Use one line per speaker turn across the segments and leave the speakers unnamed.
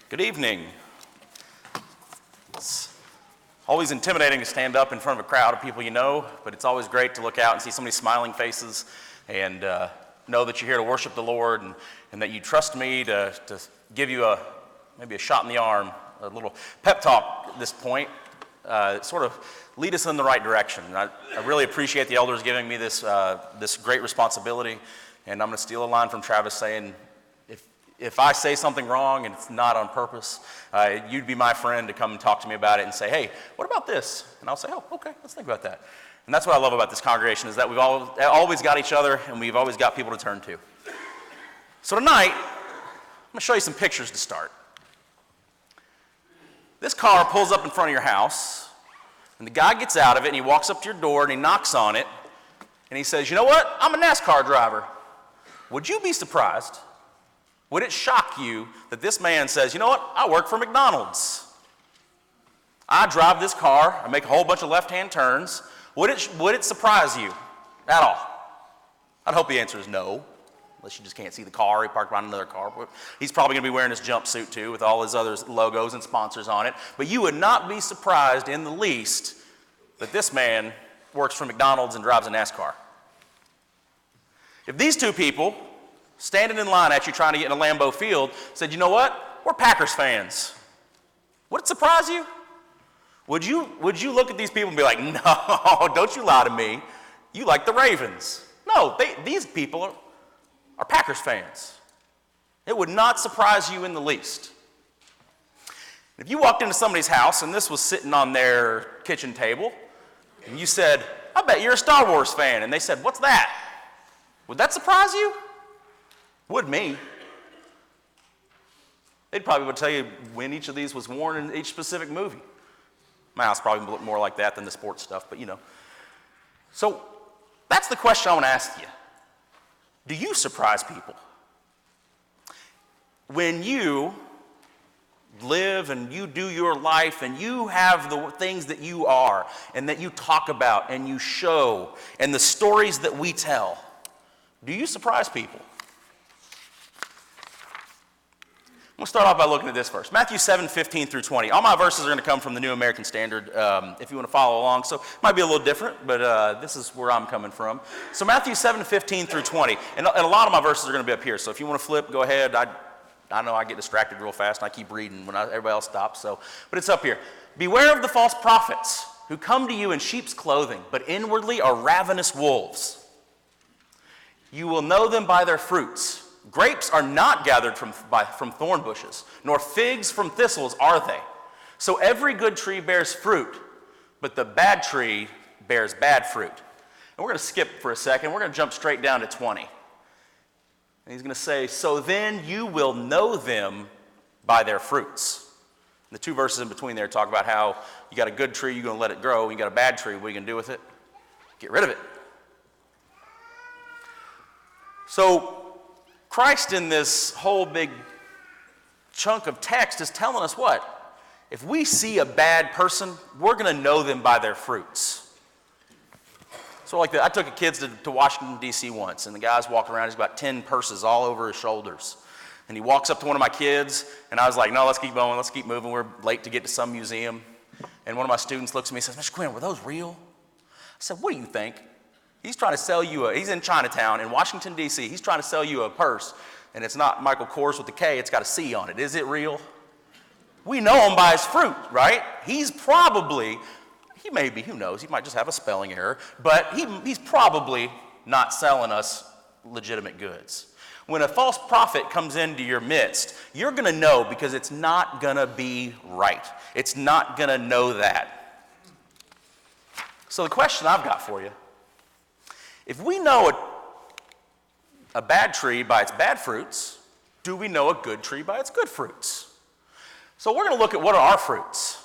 Good evening. It's always intimidating to stand up in front of a crowd of people you know, but it's always great to look out and see so many smiling faces and know that you're here to worship the Lord and that you trust me to give you maybe a shot in the arm, a little pep talk at this point, sort of lead us in the right direction. I really appreciate the elders giving me this great responsibility, and I'm going to steal a line from Travis saying, if I say something wrong and it's not on purpose, you'd be my friend to come and talk to me about it and say, hey, what about this? And I'll say, oh, okay, let's think about that. And that's what I love about this congregation is that we've always got each other and we've always got people to turn to. So tonight, I'm going to show you some pictures to start. This car pulls up in front of your house, and the guy gets out of it and he walks up to your door and he knocks on it and he says, you know what? I'm a NASCAR driver. Would you be surprised? Would it shock you that this man says, you know what, I work for McDonald's. I drive this car, I make a whole bunch of left-hand turns. Would it surprise you at all? I'd hope the answer is no, unless you just can't see the car. He parked behind another car. He's probably going to be wearing his jumpsuit too with all his other logos and sponsors on it. But you would not be surprised in the least that this man works for McDonald's and drives a NASCAR. If these two people standing in line at you trying to get in a Lambeau Field said, you know what, we're Packers fans, would it surprise you? Would you look at these people and be like, no, don't you lie to me, you like the Ravens? No, these people are Packers fans. It would not surprise you in the least. If you walked into somebody's house and this was sitting on their kitchen table and you said, I bet you're a Star Wars fan, and they said, what's that? Would that surprise you? Would me. They'd probably would tell you when each of these was worn in each specific movie. My house probably looked more like that than the sports stuff, but you know. So that's the question I want to ask you. Do you surprise people? When you live and you do your life and you have the things that you are and that you talk about and you show and the stories that we tell, do you surprise people? I'm going to start off by looking at this verse. Matthew 7:15 through 20. All my verses are going to come from the New American Standard if you want to follow along. So it might be a little different, but this is where I'm coming from. So Matthew 7:15 through 20. And a lot of my verses are going to be up here. So if you want to flip, go ahead. I know I get distracted real fast and I keep reading when everybody else stops. But it's up here. Beware of the false prophets who come to you in sheep's clothing, but inwardly are ravenous wolves. You will know them by their fruits. Grapes are not gathered from thorn bushes, nor figs from thistles are they. So every good tree bears fruit, but the bad tree bears bad fruit. And we're going to skip for a second. We're going to jump straight down to 20. And he's going to say, so then you will know them by their fruits. And the two verses in between there talk about how you got a good tree, you're going to let it grow. You got a bad tree, what are you going to do with it? Get rid of it. So Christ in this whole big chunk of text is telling us what? If we see a bad person, we're going to know them by their fruits. So like that, I took a kids to Washington, D.C. once, and the guy's walking around, he's got 10 purses all over his shoulders. And he walks up to one of my kids, and I was like, no, let's keep going, let's keep moving. We're late to get to some museum. And one of my students looks at me and says, Mr. Quinn, were those real? I said, what do you think? He's trying to sell you he's in Chinatown in Washington, D.C. He's trying to sell you a purse, and it's not Michael Kors with a K, it's got a C on it. Is it real? We know him by his fruit, right? He may be, who knows, he might just have a spelling error, but he's probably not selling us legitimate goods. When a false prophet comes into your midst, you're going to know because it's not going to be right. It's not going to know that. So the question I've got for you, if we know a bad tree by its bad fruits, do we know a good tree by its good fruits? So we're going to look at what are our fruits.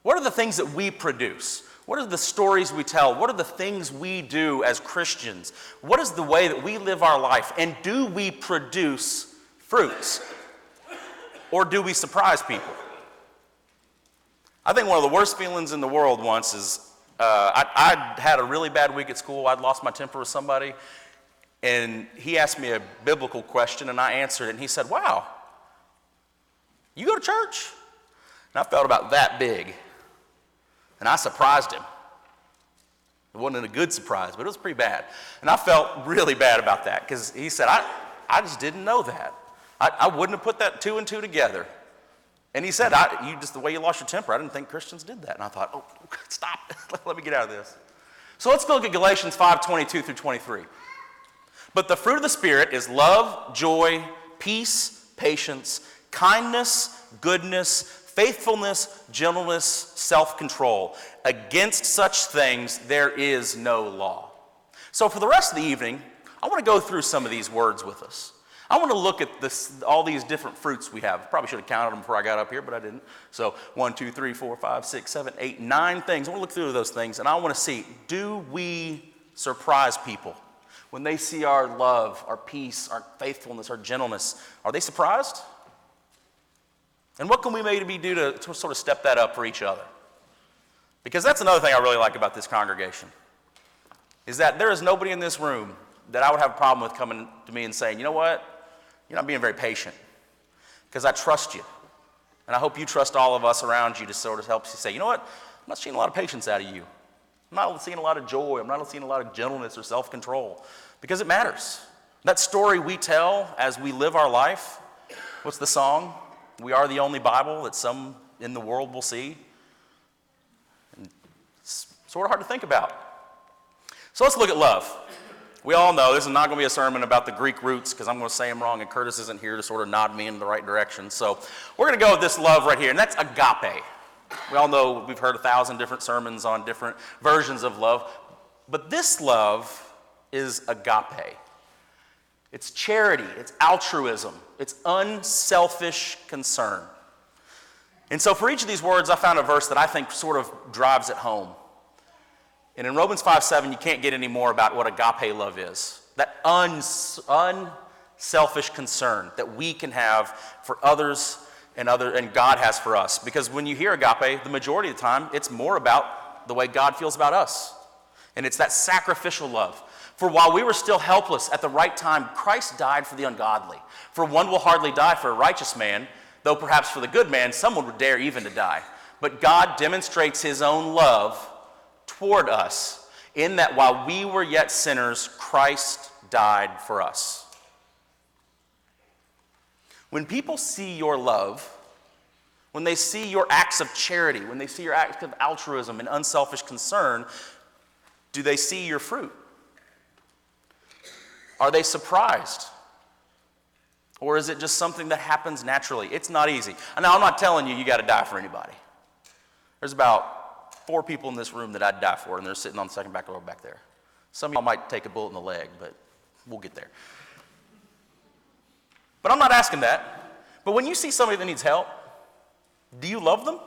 What are the things that we produce? What are the stories we tell? What are the things we do as Christians? What is the way that we live our life? And do we produce fruits? Or do we surprise people? I think one of the worst feelings in the world once is I had a really bad week at school. I'd lost my temper with somebody, and he asked me a biblical question, and I answered it, and he said, wow, You go to church? And I felt about that big. And I surprised him. It wasn't a good surprise, but it was pretty bad. And I felt really bad about that because he said, I just didn't know that. I wouldn't have put that two and two together. And he said, just the way you lost your temper, I didn't think Christians did that. And I thought, oh, stop. Let me get out of this. So let's look at Galatians 5:22 through 23. But the fruit of the Spirit is love, joy, peace, patience, kindness, goodness, faithfulness, gentleness, self-control. Against such things there is no law. So for the rest of the evening, I want to go through some of these words with us. I want to look at all these different fruits we have. Probably should have counted them before I got up here, but I didn't. So 1, 2, 3, 4, 5, 6, 7, 8, 9 things. I want to look through those things, and I want to see, do we surprise people? When they see our love, our peace, our faithfulness, our gentleness, are they surprised? And what can we maybe do to sort of step that up for each other? Because that's another thing I really like about this congregation, is that there is nobody in this room that I would have a problem with coming to me and saying, you know what? You're not being very patient because I trust you. And I hope you trust all of us around you to sort of help you say, you know what? I'm not seeing a lot of patience out of you. I'm not seeing a lot of joy. I'm not seeing a lot of gentleness or self-control because it matters. That story we tell as we live our life, what's the song? We are the only Bible that some in the world will see. And it's sort of hard to think about. So let's look at love. We all know this is not going to be a sermon about the Greek roots because I'm going to say them wrong, and Curtis isn't here to sort of nod me in the right direction. So we're going to go with this love right here, and that's agape. We all know we've heard 1,000 different sermons on different versions of love, but this love is agape. It's charity, it's altruism, it's unselfish concern. And so for each of these words, I found a verse that I think sort of drives it home. And in Romans 5:7, you can't get any more about what agape love is. That unselfish concern that we can have for others and God has for us. Because when you hear agape, the majority of the time, it's more about the way God feels about us. And it's that sacrificial love. For while we were still helpless at the right time, Christ died for the ungodly. For one will hardly die for a righteous man, though perhaps for the good man, someone would dare even to die. But God demonstrates his own love toward us in that while we were yet sinners, Christ died for us. When people see your love, when they see your acts of charity, when they see your acts of altruism and unselfish concern, do they see your fruit? Are they surprised? Or is it just something that happens naturally? It's not easy. Now, I'm not telling you got to die for anybody. There's about 4 people in this room that I'd die for, and they're sitting on the second back row back there. Some of y'all might take a bullet in the leg, but we'll get there. But I'm not asking that. But when you see somebody that needs help, do you love them?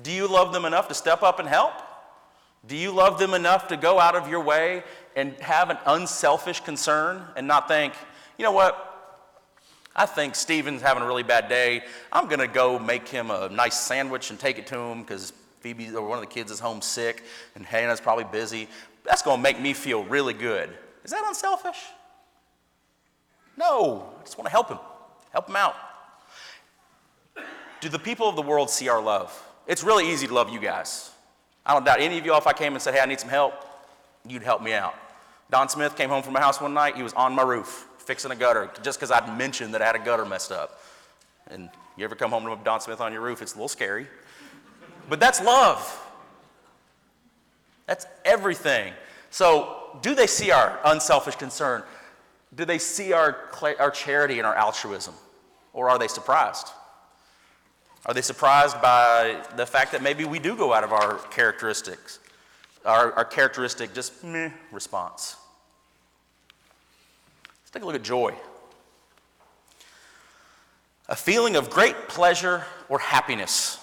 Do you love them enough to step up and help? Do you love them enough to go out of your way and have an unselfish concern and not think, you know what, I think Stephen's having a really bad day. I'm going to go make him a nice sandwich and take it to him because Phoebe or one of the kids is home sick and Hannah's probably busy. That's going to make me feel really good. Is that unselfish? No, I just want to help him out. Do the people of the world see our love? It's really easy to love you guys. I don't doubt any of you, if I came and said, hey, I need some help, you'd help me out. Don Smith came home from my house one night. He was on my roof fixing a gutter just because I'd mentioned that I had a gutter messed up. And you ever come home to Don Smith on your roof, it's a little scary. But that's love. That's everything. So do they see our unselfish concern? Do they see our charity and our altruism? Or are they surprised? Are they surprised by the fact that maybe we do go out of our characteristics, our characteristic just meh response? Let's take a look at joy. A feeling of great pleasure or happiness.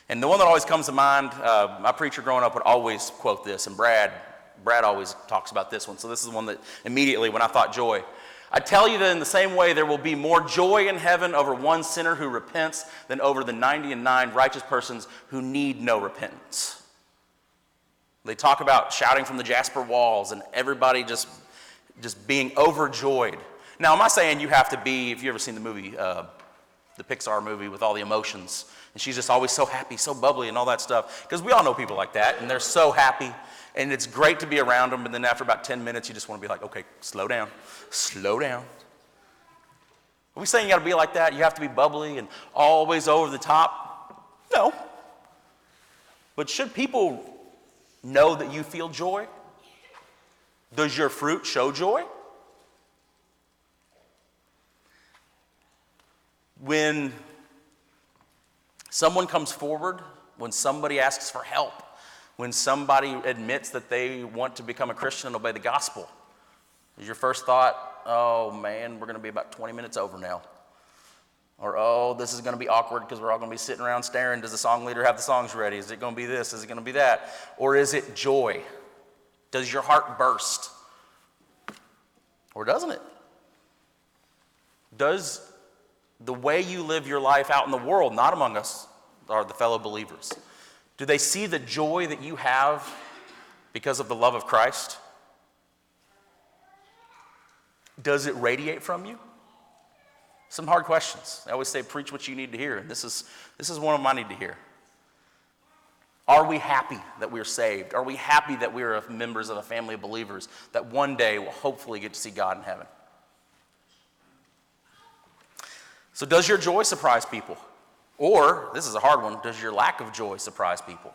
And the one that always comes to mind, my preacher growing up would always quote this, and Brad always talks about this one. So this is the one that immediately when I thought joy. I tell you that in the same way there will be more joy in heaven over one sinner who repents than over the 99 righteous persons who need no repentance. They talk about shouting from the jasper walls and everybody just being overjoyed. Now, am I saying you have to be, if you've ever seen the movie the Pixar movie with all the emotions. And she's just always so happy, so bubbly and all that stuff. Because we all know people like that, and they're so happy. And it's great to be around them, and then after about 10 minutes, you just want to be like, okay, slow down, slow down. Are we saying you got to be like that? You have to be bubbly and always over the top? No. But should people know that you feel joy? Does your fruit show joy? When someone comes forward, when somebody asks for help, when somebody admits that they want to become a Christian and obey the gospel, is your first thought, oh man, we're going to be about 20 minutes over now? Or, oh, this is going to be awkward because we're all going to be sitting around staring. Does the song leader have the songs ready? Is it going to be this? Is it going to be that? Or is it joy? Does your heart burst? Or doesn't it? Does the way you live your life out in the world, not among us, are the fellow believers, do they see the joy that you have because of the love of Christ? Does it radiate from you? Some hard questions. I always say, preach what you need to hear. And this is one of them I need to hear. Are we happy that we're saved? Are we happy that we are members of a family of believers that one day will hopefully get to see God in heaven? So does your joy surprise people? Or, this is a hard one, does your lack of joy surprise people?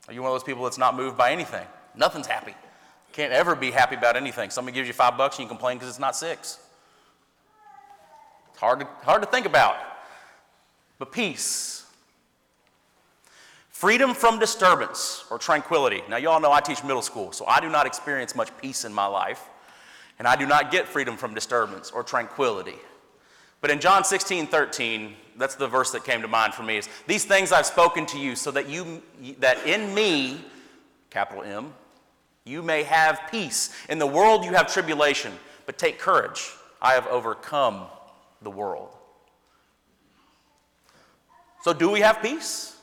Are you one of those people that's not moved by anything? Nothing's happy. Can't ever be happy about anything. Somebody gives you $5 and you complain because it's not 6. It's hard to think about. But peace. Freedom from disturbance or tranquility. Now, you all know I teach middle school, so I do not experience much peace in my life. And I do not get freedom from disturbance or tranquility. But in John 16:13, that's the verse that came to mind for me, is these things I've spoken to you so that that in me, capital M, you may have peace. In the world you have tribulation, but take courage. I have overcome the world. So do we have peace?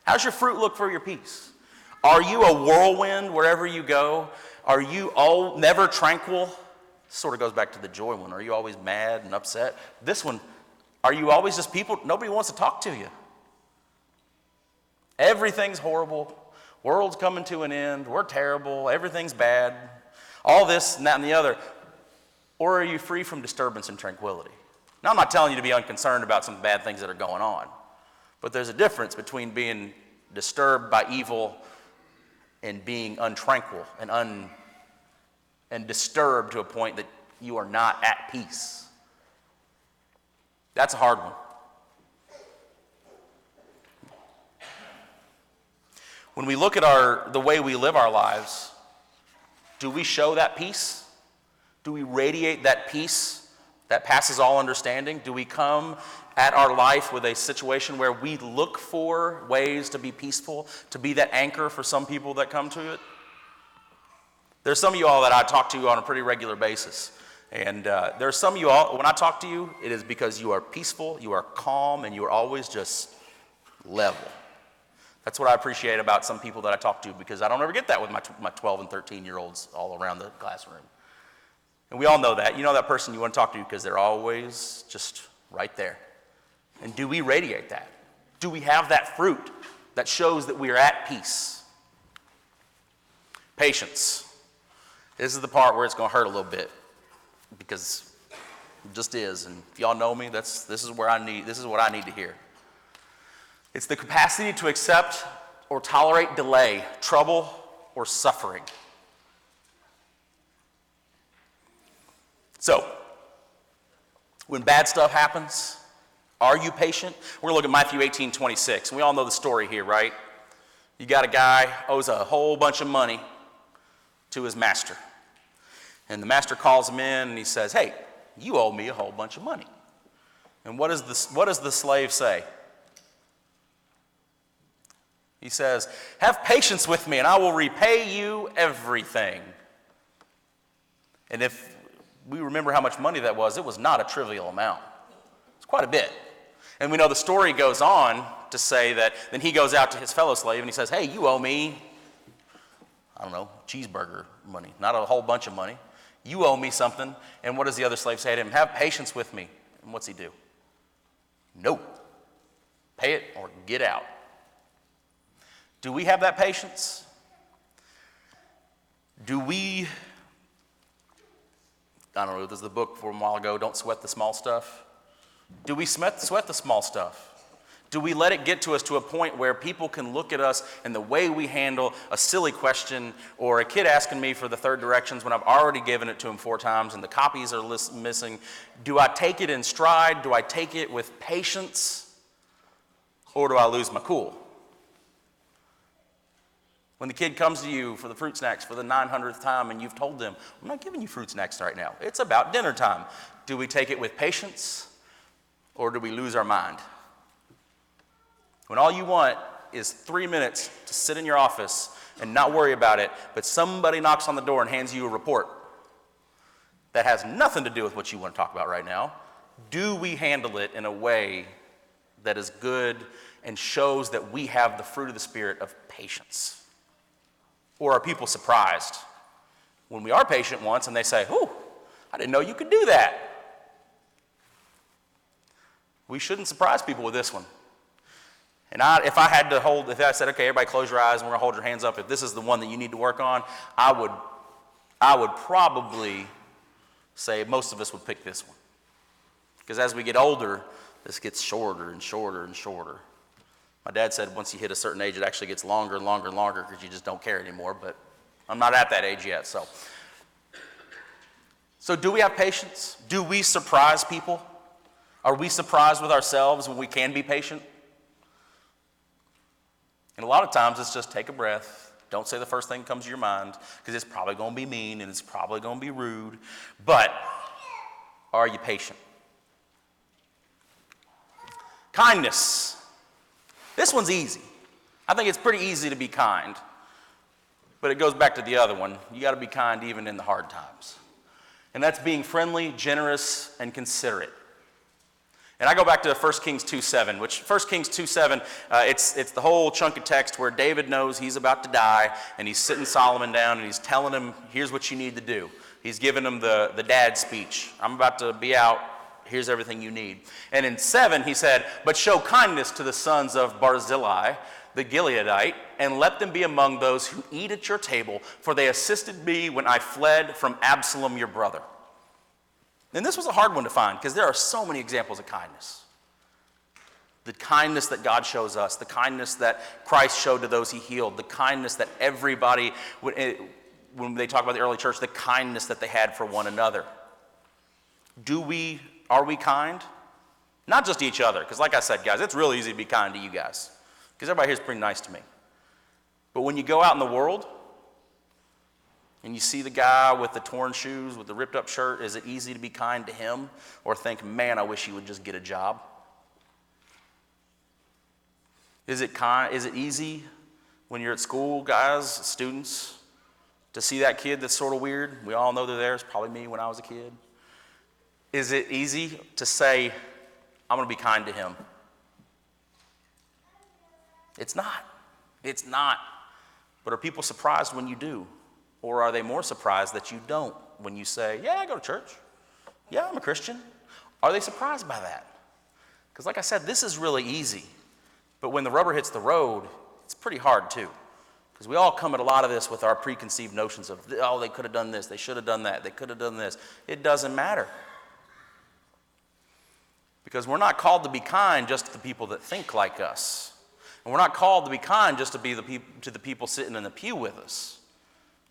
How's your fruit look for your peace? Are you a whirlwind wherever you go? Are you never tranquil? This sort of goes back to the joy one. Are you always mad and upset? This one, are you always just people, nobody wants to talk to you? Everything's horrible. World's coming to an end. We're terrible. Everything's bad. All this and that and the other. Or are you free from disturbance and tranquility? Now, I'm not telling you to be unconcerned about some bad things that are going on. But there's a difference between being disturbed by evil and being untranquil and disturbed to a point that you are not at peace. That's a hard one. When we look at the way we live our lives, do we show that peace? Do we radiate that peace that passes all understanding? Do we come at our life with a situation where we look for ways to be peaceful, to be that anchor for some people that come to it? There's some of you all that I talk to on a pretty regular basis. And there's some of you all, when I talk to you, it is because you are peaceful, you are calm, and you are always just level. That's what I appreciate about some people that I talk to, because I don't ever get that with my 12 and 13-year-olds all around the classroom. And we all know that. You know that person you want to talk to because they're always just right there. And do we radiate that? Do we have that fruit that shows that we are at peace? Patience. This is the part where it's going to hurt a little bit, because it just is. And if y'all know me, this is what I need to hear. It's the capacity to accept or tolerate delay, trouble, or suffering. So, when bad stuff happens, are you patient? We're going to look at Matthew 18:26. We all know the story here, right? You got a guy owes a whole bunch of money to his master. And the master calls him in and he says, hey, you owe me a whole bunch of money. And what does the slave say? He says, have patience with me and I will repay you everything. And if we remember how much money that was, it was not a trivial amount. It's quite a bit. And we know the story goes on to say that then he goes out to his fellow slave and he says, hey, you owe me, I don't know, cheeseburger money, not a whole bunch of money. You owe me something. And what does the other slave say to him? Have patience with me And what's he do? No. Pay it or get out. Do we have that patience? Do we, I don't know, there's the book from a while ago, Don't Sweat the Small Stuff. Do we sweat the small stuff? Do we let it get to us to a point where people can look at us and the way we handle a silly question or a kid asking me for the third directions when I've already given it to him 4 times and the copies are missing? Do I take it in stride? Do I take it with patience? Or do I lose my cool? When the kid comes to you for the fruit snacks for the 900th time and you've told them, I'm not giving you fruit snacks right now. It's about dinner time. Do we take it with patience or do we lose our mind? When all you want is 3 minutes to sit in your office and not worry about it, but somebody knocks on the door and hands you a report that has nothing to do with what you want to talk about right now, do we handle it in a way that is good and shows that we have the fruit of the Spirit of patience? Or are people surprised when we are patient once and they say, "Ooh, I didn't know you could do that"? We shouldn't surprise people with this one. And if I said, okay, everybody close your eyes and we're gonna hold your hands up, if this is the one that you need to work on, I would probably say most of us would pick this one. Because as we get older, this gets shorter and shorter and shorter. My dad said once you hit a certain age, it actually gets longer and longer and longer because you just don't care anymore, but I'm not at that age yet, so. So do we have patience? Do we surprise people? Are we surprised with ourselves when we can be patient? And a lot of times it's just take a breath. Don't say the first thing that comes to your mind because it's probably going to be mean and it's probably going to be rude. But are you patient? Kindness. This one's easy. I think it's pretty easy to be kind. But it goes back to the other one. You got to be kind even in the hard times. And that's being friendly, generous, and considerate. And I go back to 1 Kings 2:7, which 1 Kings 2:7, it's the whole chunk of text where David knows he's about to die, and he's sitting Solomon down, and he's telling him, here's what you need to do. He's giving him the dad speech. I'm about to be out. Here's everything you need. And in 7, he said, but show kindness to the sons of Barzillai, the Gileadite, and let them be among those who eat at your table, for they assisted me when I fled from Absalom your brother. And this was a hard one to find because there are so many examples of kindness. The kindness that God shows us, the kindness that Christ showed to those he healed, the kindness that everybody, when they talk about the early church, the kindness that they had for one another. Are we kind? Not just to each other, because like I said, guys, it's real easy to be kind to you guys because everybody here is pretty nice to me. But when you go out in the world, and you see the guy with the torn shoes, with the ripped up shirt, is it easy to be kind to him or think, man, I wish he would just get a job? Is it easy when you're at school, guys, students, to see that kid that's sort of weird? We all know they're there. It's probably me when I was a kid. Is it easy to say, I'm going to be kind to him? It's not. It's not. But are people surprised when you do? Or are they more surprised that you don't when you say, yeah, I go to church. Yeah, I'm a Christian. Are they surprised by that? Because like I said, this is really easy. But when the rubber hits the road, it's pretty hard too. Because we all come at a lot of this with our preconceived notions of, oh, they could have done this, they should have done that, they could have done this. It doesn't matter. Because we're not called to be kind just to the people that think like us. And we're not called to be kind just to be to the people sitting in the pew with us.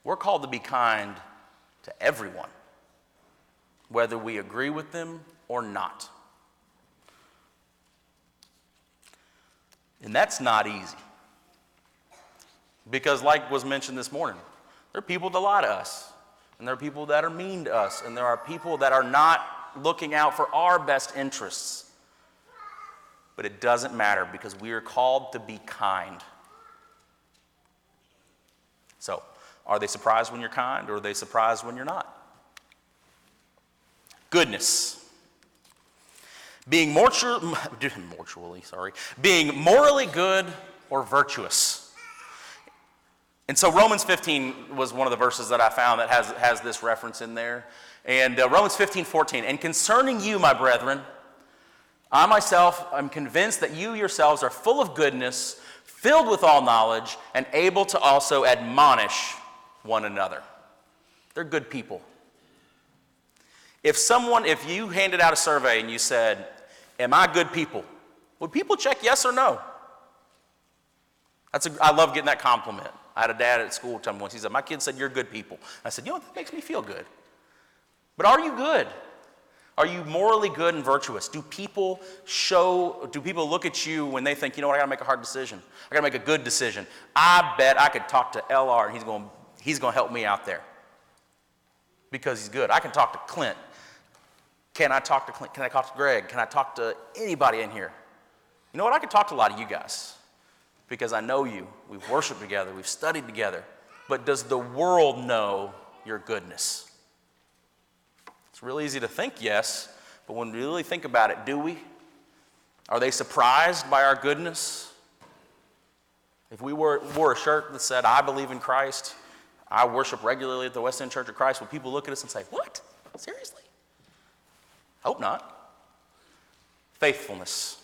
We're called to be kind to everyone, whether we agree with them or not. And that's not easy. Because like was mentioned this morning, there are people that lie to us, and there are people that are mean to us, and there are people that are not looking out for our best interests. But it doesn't matter because we are called to be kind. So, are they surprised when you're kind, or are they surprised when you're not? Goodness. Being being morally good or virtuous. And so Romans 15 was one of the verses that I found that has this reference in there. And Romans 15:14, and concerning you, my brethren, I myself am convinced that you yourselves are full of goodness, filled with all knowledge, and able to also admonish one another. They're good people. If you handed out a survey and you said, am I good people? Would people check yes or no? I love getting that compliment. I had a dad at school tell me once, he said, my kid said, you're good people. I said, you know what, that makes me feel good. But are you good? Are you morally good and virtuous? Do people look at you when they think, you know what, I gotta make a hard decision. I gotta make a good decision. I bet I could talk to LR and he's gonna help me out there. Because he's good. I can talk to Clint. Can I talk to Clint? Can I talk to Greg? Can I talk to anybody in here? You know what, I could talk to a lot of you guys. Because I know you. We've worshiped together. We've studied together. But does the world know your goodness? It's real easy to think yes, but when we really think about it, do we? Are they surprised by our goodness? If we wore a shirt that said, I believe in Christ, I worship regularly at the West End Church of Christ, would people look at us and say, what? Seriously? Hope not. Faithfulness.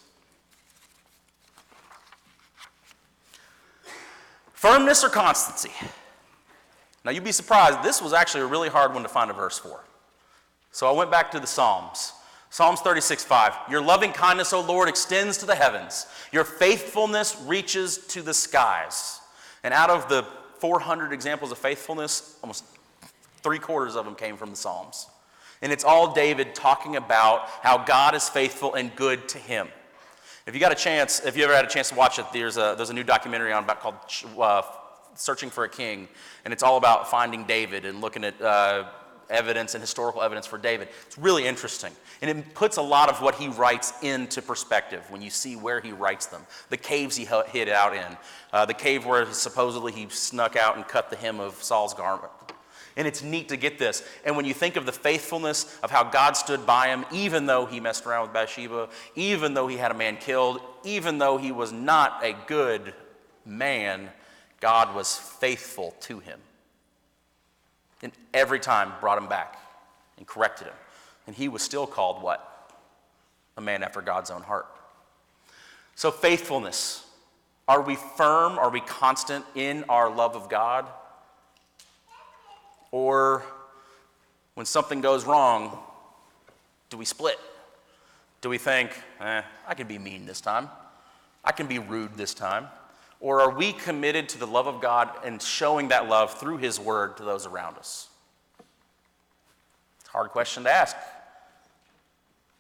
Firmness or constancy? Now you'd be surprised, this was actually a really hard one to find a verse for. So I went back to the Psalms. Psalms 36:5. Your loving kindness, O Lord, extends to the heavens. Your faithfulness reaches to the skies. And out of the 400 examples of faithfulness, almost 3/4 of them came from the Psalms. And it's all David talking about how God is faithful and good to him. If you ever had a chance to watch it, there's a new documentary on about called Searching for a King, and it's all about finding David and looking at evidence and historical evidence for David. It's really interesting, and it puts a lot of what he writes into perspective when you see where he writes them. The caves he hid out in, the cave where supposedly he snuck out and cut the hem of Saul's garment. And it's neat to get this. And when you think of the faithfulness of how God stood by him, even though he messed around with Bathsheba, even though he had a man killed, even though he was not a good man, God was faithful to him. And every time brought him back and corrected him. And he was still called what? A man after God's own heart. So faithfulness. Are we firm? Are we constant in our love of God? Or when something goes wrong, do we split? Do we think, I can be mean this time. I can be rude this time. Or are we committed to the love of God and showing that love through his word to those around us? It's a hard question to ask.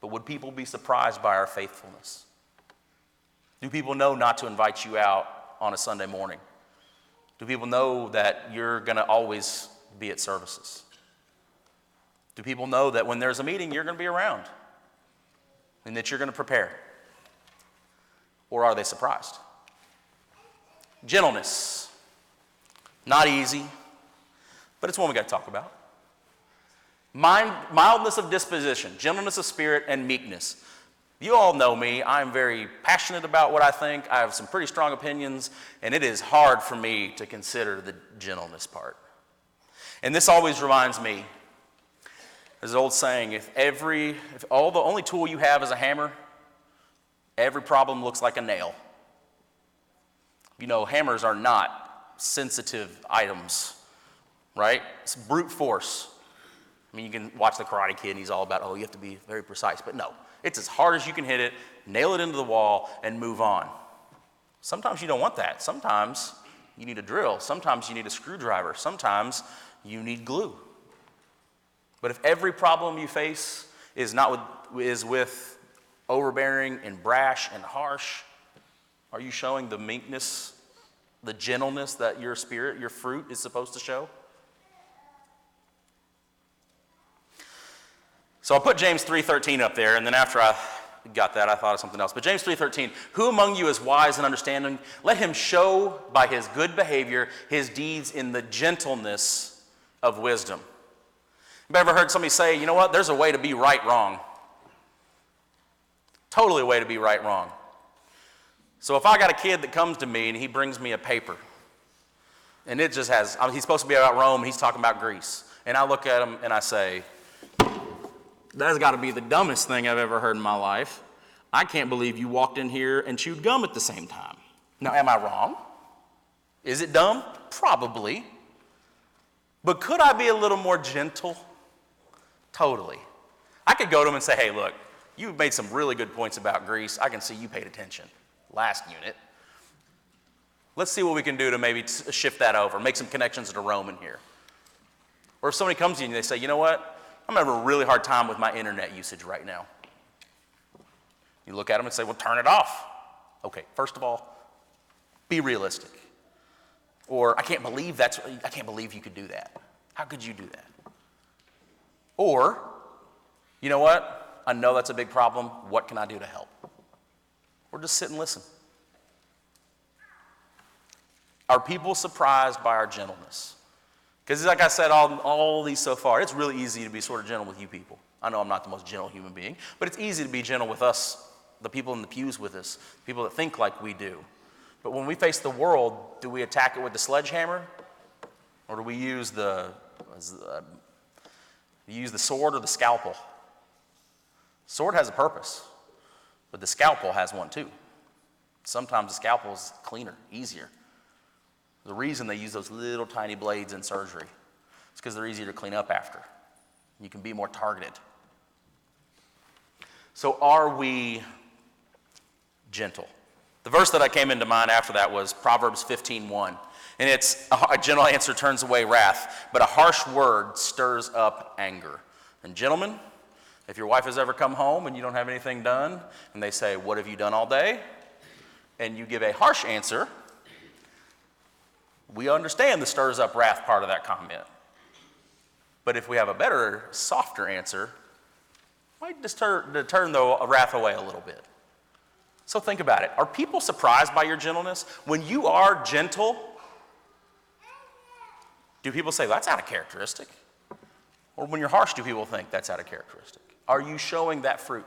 But would people be surprised by our faithfulness? Do people know not to invite you out on a Sunday morning? Do people know that you're going to always be at services? Do people know that when there's a meeting, you're going to be around and that you're going to prepare? Or are they surprised? Gentleness. Not easy, but it's one we got to talk about. Mildness of disposition, gentleness of spirit, and meekness. You all know me. I'm very passionate about what I think. I have some pretty strong opinions, and it is hard for me to consider the gentleness part. And this always reminds me, there's an old saying, if the only tool you have is a hammer, every problem looks like a nail. You know, hammers are not sensitive items, right? It's brute force. I mean, you can watch The Karate Kid and he's all about, you have to be very precise. But no, it's as hard as you can hit it, nail it into the wall, and move on. Sometimes you don't want that. Sometimes you need a drill. Sometimes you need a screwdriver. Sometimes you need glue. But if every problem you face is with overbearing and brash and harsh, are you showing the meekness, the gentleness that your spirit, your fruit is supposed to show? So I put James 3:13 up there, and then after I got that, I thought of something else. But James 3:13, who among you is wise and understanding? Let him show by his good behavior his deeds in the gentleness of wisdom. You ever heard somebody say, you know what, there's a way to be right wrong. Totally a way to be right wrong. So if I got a kid that comes to me and he brings me a paper, and it just has, he's supposed to be about Rome, and he's talking about Greece. And I look at him and I say, that's got to be the dumbest thing I've ever heard in my life. I can't believe you walked in here and chewed gum at the same time. Now, am I wrong? Is it dumb? Probably. But could I be a little more gentle? Totally. I could go to them and say, hey, look, you've made some really good points about Greece. I can see you paid attention last unit. Let's see what we can do to maybe shift that over, make some connections to Rome in here. Or if somebody comes to you and they say, you know what, I'm having a really hard time with my internet usage right now. You look at them and say, well, turn it off. Okay, first of all, be realistic. Or I can't believe you could do that. How could you do that? Or, you know what? I know that's a big problem. What can I do to help? Or just sit and listen. Are people surprised by our gentleness? Because like I said, all these so far, it's really easy to be sort of gentle with you people. I know I'm not the most gentle human being, but it's easy to be gentle with us, the people in the pews with us, people that think like we do. But when we face the world, do we attack it with the sledgehammer? Or do we use the sword or the scalpel? Sword has a purpose, but the scalpel has one too. Sometimes the scalpel is cleaner, easier. The reason they use those little tiny blades in surgery is because they're easier to clean up after. You can be more targeted. So are we gentle? The verse that I came into mind after that was Proverbs 15:1. And it's, a gentle answer turns away wrath, but a harsh word stirs up anger. And gentlemen, if your wife has ever come home and you don't have anything done, and they say, what have you done all day? And you give a harsh answer, we understand the stirs up wrath part of that comment. But if we have a better, softer answer, might just turn the wrath away a little bit. So think about it. Are people surprised by your gentleness? When you are gentle, do people say, that's out of characteristic? Or when you're harsh, do people think that's out of characteristic? Are you showing that fruit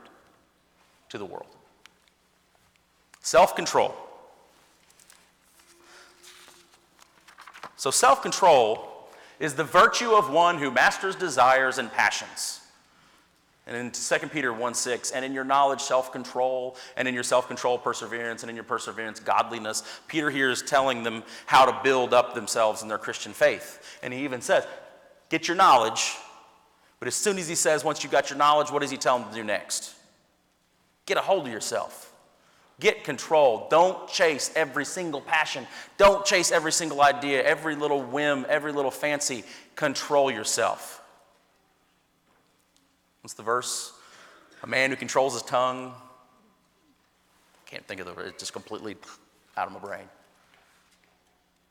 to the world? Self-control. So self-control is the virtue of one who masters desires and passions. And in 2 Peter 1:6, and in your knowledge, self-control, and in your self-control, perseverance, and in your perseverance, godliness. Peter here is telling them how to build up themselves in their Christian faith. And he even says, get your knowledge. But as soon as he says, once you got your knowledge, what does he tell them to do next? Get a hold of yourself. Get control. Don't chase every single passion. Don't chase every single idea, every little whim, every little fancy. Control yourself. What's the verse? A man who controls his tongue. Can't think of the word. It's just completely out of my brain.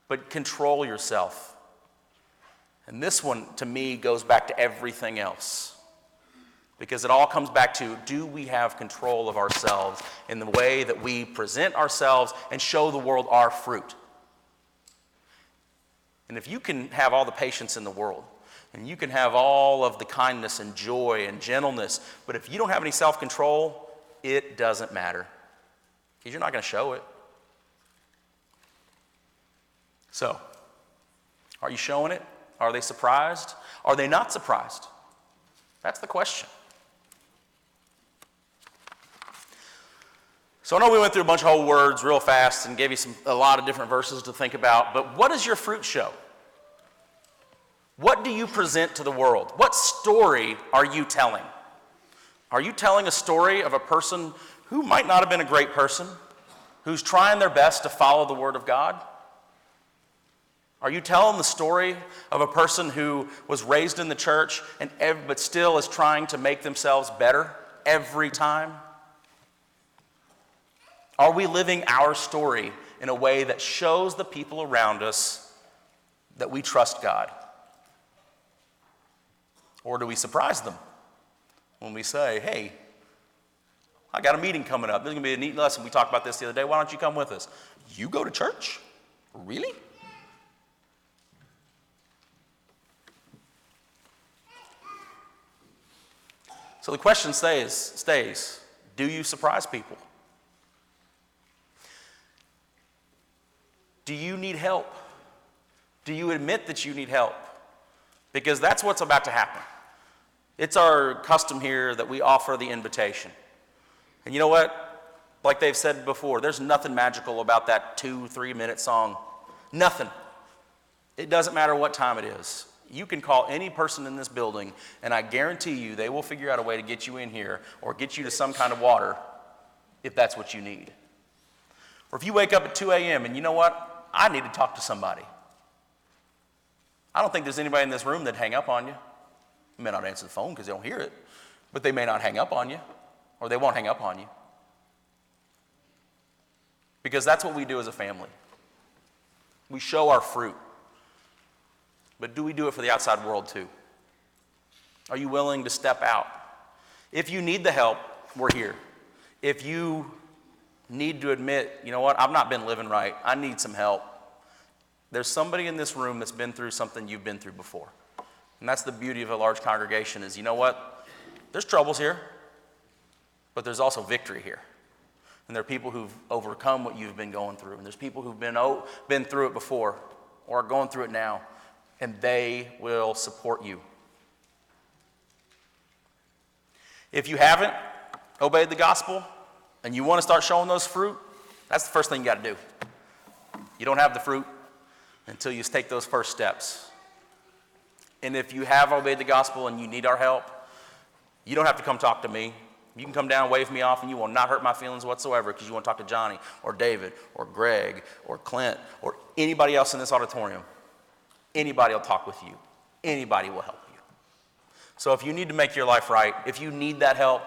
But control yourself. And this one, to me, goes back to everything else. Because it all comes back to, do we have control of ourselves in the way that we present ourselves and show the world our fruit? And if you can have all the patience in the world, and you can have all of the kindness and joy and gentleness, but if you don't have any self-control, it doesn't matter. Because you're not going to show it. So, are you showing it? Are they surprised? Are they not surprised? That's the question. So I know we went through a bunch of whole words real fast and gave you a lot of different verses to think about, but what does your fruit show? What do you present to the world? What story are you telling? Are you telling a story of a person who might not have been a great person, who's trying their best to follow the Word of God? Are you telling the story of a person who was raised in the church but still is trying to make themselves better every time? Are we living our story in a way that shows the people around us that we trust God? Or do we surprise them when we say, hey, I got a meeting coming up. This is going to be a neat lesson. We talked about this the other day. Why don't you come with us? You go to church? Really? So the question stays, do you surprise people? Do you need help? Do you admit that you need help? Because that's what's about to happen. It's our custom here that we offer the invitation. And you know what? Like they've said before, there's nothing magical about that 2-3 minute song. Nothing. It doesn't matter what time it is. You can call any person in this building, and I guarantee you they will figure out a way to get you in here or get you to some kind of water if that's what you need. Or if you wake up at 2 a.m. and you know what? I need to talk to somebody. I don't think there's anybody in this room that'd hang up on you. You may not answer the phone because they don't hear it, but they may not hang up on you, or they won't hang up on you. Because that's what we do as a family. We show our fruit. But do we do it for the outside world too? Are you willing to step out? If you need the help, we're here. If you need to admit, you know what, I've not been living right, I need some help, there's somebody in this room that's been through something you've been through before. And that's the beauty of a large congregation is, you know what, there's troubles here, but there's also victory here. And there are people who've overcome what you've been going through. And there's people who've been through it before or are going through it now. And they will support you. If you haven't obeyed the gospel and you want to start showing those fruit, that's the first thing you got to do. You don't have the fruit until you take those first steps. And if you have obeyed the gospel and you need our help, you don't have to come talk to me. You can come down, wave me off, and you will not hurt my feelings whatsoever because you want to talk to Johnny or David or Greg or Clint or anybody else in this auditorium. Anybody will talk with you. Anybody will help you. So if you need to make your life right, if you need that help,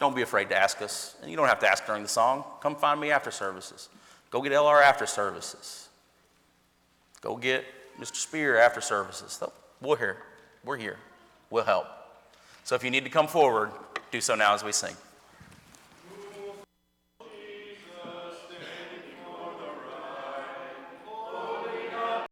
don't be afraid to ask us. And you don't have to ask during the song. Come find me after services. Go get LR after services. Go get Mr. Spear after services. We're here. We're here. We'll help. So if you need to come forward, do so now as we sing.